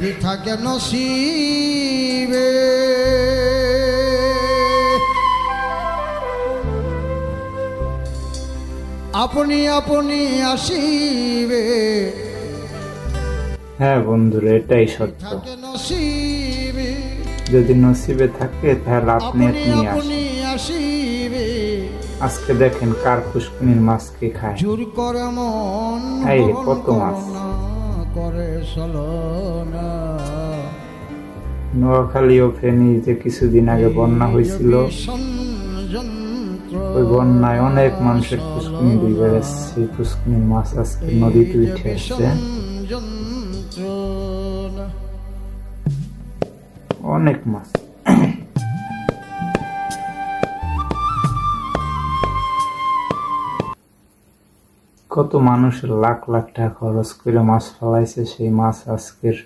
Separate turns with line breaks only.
যদি থাকে নসিবে আপনি আপনি আসিবে।
হ্যাঁ বন্ধুরা, এটাই সত্য।
থাকে নসিবে
যদি নসিবে থাকে তাহলে আপনি
আপনি
আপনি
আপনি
আসেন।
আসিবে।
আজকে দেখেন কার পুষ্কুনির মাছ কে খায়।
জোর করে মন
এই রে,
হরণ
কত মাছ!
করোনা করে চলনা।
নোয়াখালী ও ফেনী যে কিছুদিন আগে বন্যা হয়েছিল, ওই বন্যায় অনেক মানুষের পুষ্কুনি ডুবে গেছে। সেই পুষ্কুনির মাছ আজকে নদীতে উঠে আসছে। অনেক মাছ। কত মানুষের লাখ লাখ টাকা খরচ করে মাছ ফলাইছে, সেই মাছ আজকের